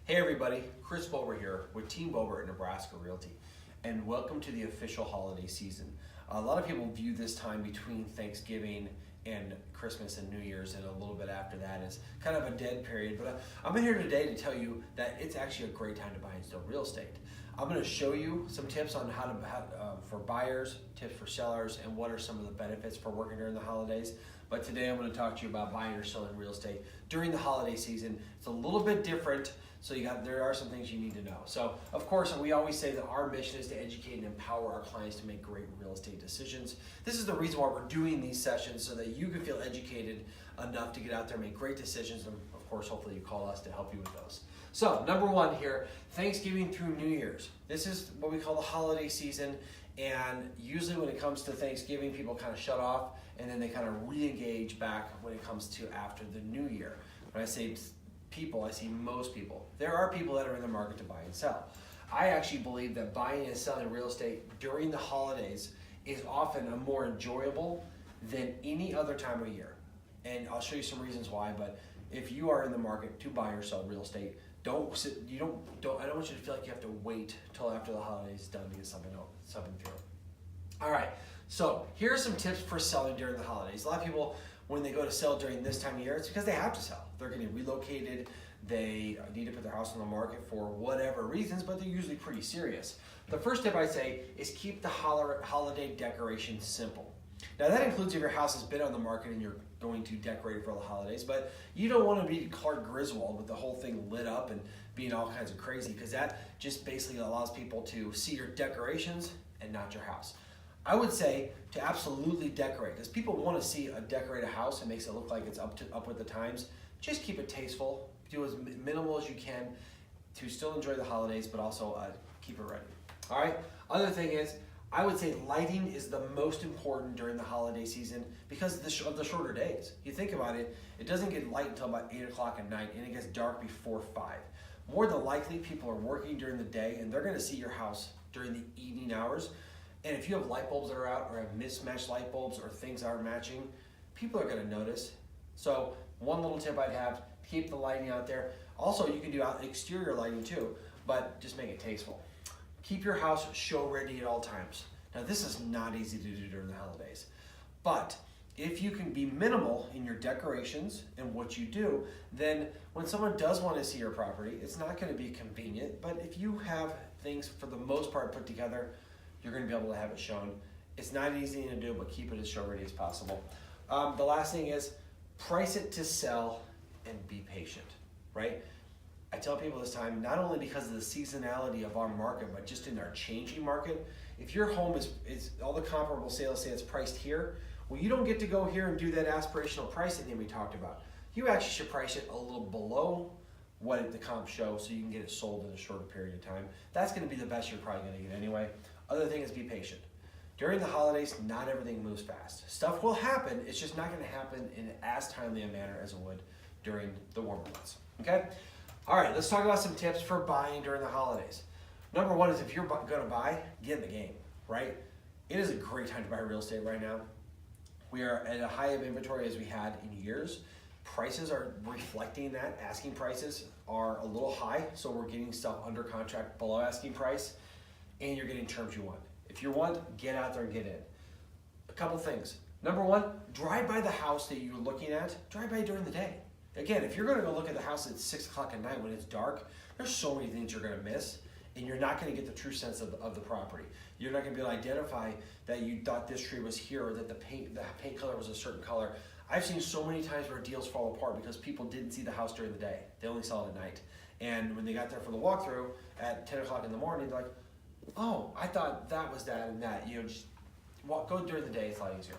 Hey everybody, Chris Bober here with Team Bober at Nebraska Realty, and welcome to the official holiday season. A lot of people view this time between Thanksgiving and Christmas and New Year's and a little bit after that as kind of a dead period, but I'm in here today to tell you that it's actually a great time to buy and sell real estate. I'm going to show you some tips on how for buyers, tips for sellers, and what are some of the benefits for working during the holidays. But today I'm going to talk to you about buying or selling real estate during the holiday season. It's a little bit different, so there are some things you need to know. So of course, we always say that our mission is to educate and empower our clients to make great real estate decisions. This is the reason why we're doing these sessions, so that you can feel educated enough to get out there and make great decisions. And of course, hopefully you call us to help you with those. So number one here, Thanksgiving through New Year's. This is what we call the holiday season. And usually when it comes to Thanksgiving, people kind of shut off and then they kind of re-engage back when it comes to after the New Year. When I say people, I see most people. There are people that are in the market to buy and sell. I actually believe that buying and selling real estate during the holidays is often a more enjoyable than any other time of year. And I'll show you some reasons why, but if you are in the market to buy or sell real estate, I don't want you to feel like you have to wait till after the holidays done to get something through. All right, so here are some tips for selling during the holidays. A lot of people, when they go to sell during this time of year, it's because they have to sell. They're getting relocated, they need to put their house on the market for whatever reasons, but they're usually pretty serious. The first tip I say is keep the holiday decoration simple. Now that includes if your house has been on the market and you're going to decorate it for the holidays, but you don't want to be Clark Griswold with the whole thing lit up and being all kinds of crazy, because that just basically allows people to see your decorations and not your house. I would say to absolutely decorate, because people want to see a decorated house. It makes it look like it's up with the times. Just keep it tasteful. Do as minimal as you can to still enjoy the holidays, but also keep it ready. All right. Other thing is, I would say lighting is the most important during the holiday season because of the shorter days. You think about it, it doesn't get light until about 8 o'clock at night, and it gets dark before 5. More than likely, people are working during the day, and they're going to see your house during the evening hours. And if you have light bulbs that are out or have mismatched light bulbs or things that are matching, people are going to notice. So one little tip I'd have, keep the lighting out there. Also, you can do exterior lighting too, but just make it tasteful. Keep your house show ready at all times. Now this is not easy to do during the holidays, but if you can be minimal in your decorations and what you do, then when someone does want to see your property, it's not going to be convenient, but if you have things for the most part put together, you're going to be able to have it shown. It's not easy to do, but keep it as show ready as possible. The last thing is price it to sell and be patient, right? I tell people this time, not only because of the seasonality of our market, but just in our changing market. If your home is all the comparable sales say it's priced here, well, you don't get to go here and do that aspirational pricing thing we talked about. You actually should price it a little below what the comps show so you can get it sold in a shorter period of time. That's going to be the best you're probably going to get anyway. Other thing is be patient. During the holidays, not everything moves fast. Stuff will happen, it's just not going to happen in as timely a manner as it would during the warmer months, okay? All right, let's talk about some tips for buying during the holidays. Number one is if you're going to buy, get in the game, right? It is a great time to buy real estate right now. We are at a high of inventory as we had in years. Prices are reflecting that. Asking prices are a little high, so we're getting stuff under contract below asking price, and you're getting terms you want. If you want, get out there and get in. A couple things. Number one, drive by the house that you're looking at. Drive by during the day. Again, if you're going to go look at the house at 6 o'clock at night when it's dark, there's so many things you're going to miss, and you're not going to get the true sense of the property. You're not going to be able to identify that you thought this tree was here or that the paint color was a certain color. I've seen so many times where deals fall apart because people didn't see the house during the day. They only saw it at night. And when they got there for the walkthrough at 10 o'clock in the morning, they're like, oh, I thought that was that and that. Just go during the day, it's a lot easier.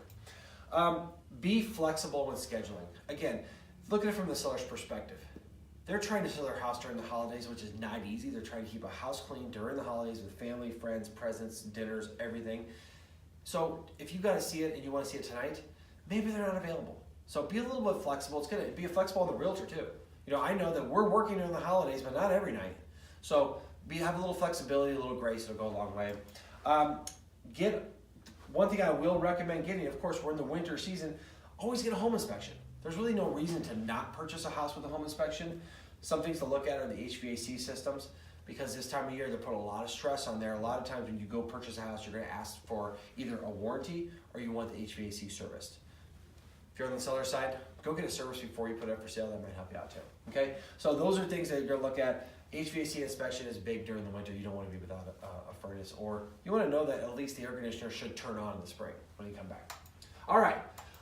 Be flexible when scheduling. Again, look at it from the seller's perspective. They're trying to sell their house during the holidays, which is not easy. They're trying to keep a house clean during the holidays with family, friends, presents, dinners, everything. So if you got to see it and you want to see it tonight, maybe they're not available. So be a little bit flexible. It's going to be flexible on the realtor too. I know that we're working during the holidays, but not every night. So have a little flexibility, a little grace, it'll go a long way. One thing I will recommend getting, of course, we're in the winter season, always get a home inspection. There's really no reason to not purchase a house with a home inspection. Some things to look at are the HVAC systems, because this time of year they put a lot of stress on there. A lot of times when you go purchase a house, you're going to ask for either a warranty or you want the HVAC serviced. If you're on the seller side, go get a service before you put it up for sale. That might help you out too. Okay, so those are things that you're going to look at. HVAC inspection is big during the winter. You don't want to be without a furnace, or you want to know that at least the air conditioner should turn on in the spring when you come back. All right,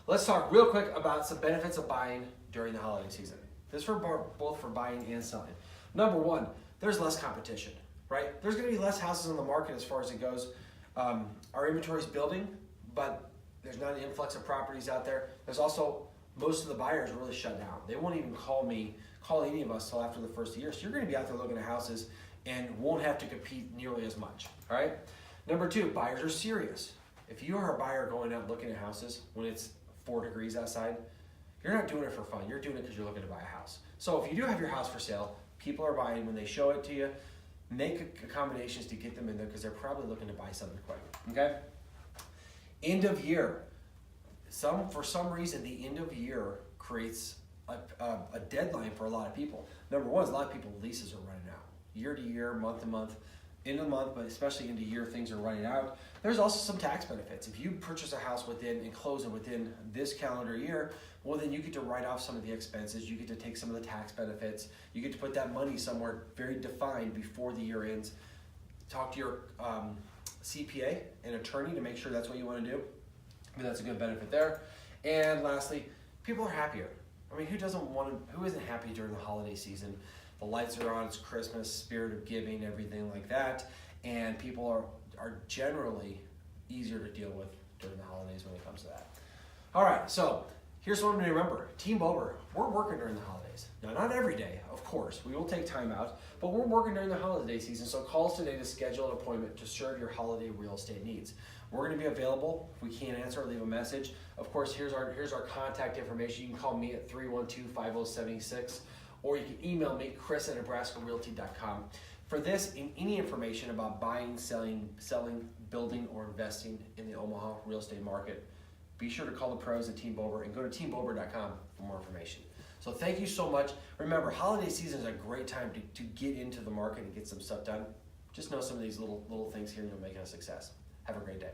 let's talk real quick about some benefits of buying during the holiday season. This is for both for buying and selling. Number one, there's less competition, right? There's going to be less houses on the market as far as it goes. Our inventory is building, but there's not an influx of properties out there. There's also, most of the buyers really shut down. They won't even call any of us till after the first year. So you're going to be out there looking at houses and won't have to compete nearly as much, all right? Number two, buyers are serious. If you are a buyer going out looking at houses when it's 4 degrees outside, you're not doing it for fun. You're doing it because you're looking to buy a house. So if you do have your house for sale, people are buying. When they show it to you, make accommodations to get them in there because they're probably looking to buy something quick, okay? End of year. For some reason, the end of year creates a deadline for a lot of people. Number one is a lot of people leases are running out. Year to year, month to month, end of the month, but especially end of year, things are running out. There's also some tax benefits. If you purchase a house within and close it within this calendar year, well then you get to write off some of the expenses, you get to take some of the tax benefits, you get to put that money somewhere very defined before the year ends. Talk to your CPA and attorney to make sure that's what you want to do. I mean, that's a good benefit there. And lastly, people are happier. I mean, who isn't happy during the holiday season? The lights are on, it's Christmas, spirit of giving, everything like that. And people are generally easier to deal with during the holidays when it comes to that. All right, so here's what I'm gonna remember. Team Bober, we're working during the holidays. Now, not every day, of course. We will take time out, but we're working during the holiday season, so call us today to schedule an appointment to serve your holiday real estate needs. We're gonna be available. If we can't answer, leave a message. Of course, here's our contact information. You can call me at 312-5076, or you can email me, chris@nebraskarealty.com. For this and any information about buying, selling, building, or investing in the Omaha real estate market, be sure to call the pros at Team Bober and go to teambober.com for more information. So thank you so much. Remember, holiday season is a great time to get into the market and get some stuff done. Just know some of these little things here and you'll make it a success. Have a great day.